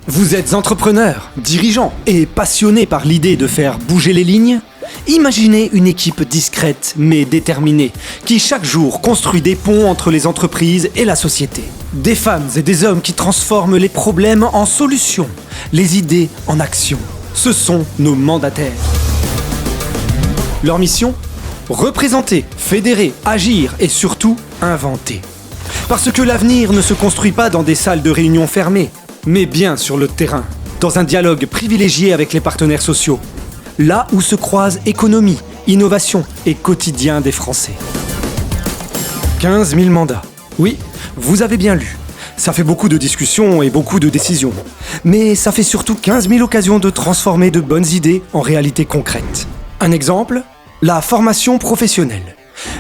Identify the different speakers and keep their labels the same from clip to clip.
Speaker 1: Vous êtes entrepreneur, dirigeant et passionné par l'idée de faire bouger les lignes? Imaginez une équipe discrète mais déterminée qui chaque jour construit des ponts entre les entreprises et la société. Des femmes et des hommes qui transforment les problèmes en solutions, les idées en actions. Ce sont nos mandataires. Leur mission? Représenter, fédérer, agir et surtout inventer. Parce que l'avenir ne se construit pas dans des salles de réunion fermées, mais bien sur le terrain, dans un dialogue privilégié avec les partenaires sociaux. Là où se croisent économie, innovation et quotidien des Français. 15 000 mandats. Oui, vous avez bien lu. Ça fait beaucoup de discussions et beaucoup de décisions. Mais ça fait surtout 15 000 occasions de transformer de bonnes idées en réalités concrètes. Un exemple? La formation professionnelle.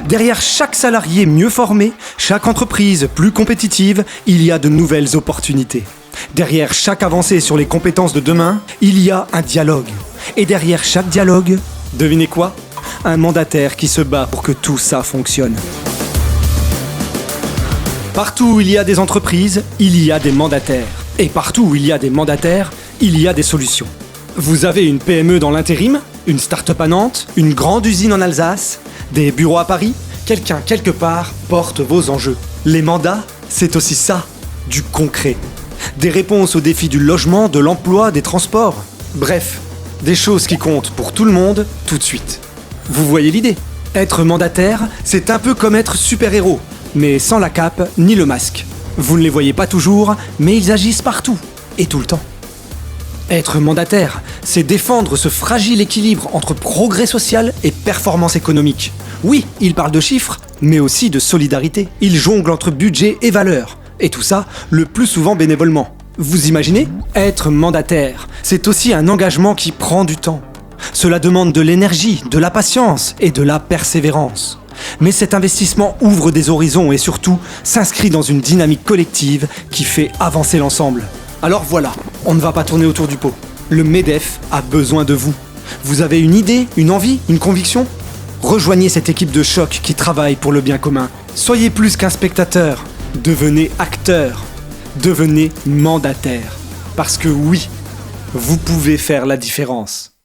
Speaker 1: Derrière chaque salarié mieux formé, chaque entreprise plus compétitive, il y a de nouvelles opportunités. Derrière chaque avancée sur les compétences de demain, il y a un dialogue. Et derrière chaque dialogue, devinez quoi? Un mandataire qui se bat pour que tout ça fonctionne. Partout où il y a des entreprises, il y a des mandataires. Et partout où il y a des mandataires, il y a des solutions. Vous avez une PME dans l'intérim? Une start-up à Nantes? Une grande usine en Alsace? Des bureaux à Paris? Quelqu'un, quelque part, porte vos enjeux. Les mandats, c'est aussi ça, du concret. Des réponses aux défis du logement, de l'emploi, des transports. Bref, des choses qui comptent pour tout le monde, tout de suite. Vous voyez l'idée? Être mandataire, c'est un peu comme être super-héros, mais sans la cape ni le masque. Vous ne les voyez pas toujours, mais ils agissent partout, et tout le temps. Être mandataire, c'est défendre ce fragile équilibre entre progrès social et performance économique. Oui, il parle de chiffres, mais aussi de solidarité. Il jongle entre budget et valeurs. Et tout ça, le plus souvent bénévolement. Vous imaginez? Être mandataire, c'est aussi un engagement qui prend du temps. Cela demande de l'énergie, de la patience et de la persévérance. Mais cet investissement ouvre des horizons et surtout s'inscrit dans une dynamique collective qui fait avancer l'ensemble. Alors voilà, on ne va pas tourner autour du pot. Le MEDEF a besoin de vous. Vous avez une idée, une envie, une conviction? Rejoignez cette équipe de choc qui travaille pour le bien commun. Soyez plus qu'un spectateur. Devenez acteur. Devenez mandataire. Parce que oui, vous pouvez faire la différence.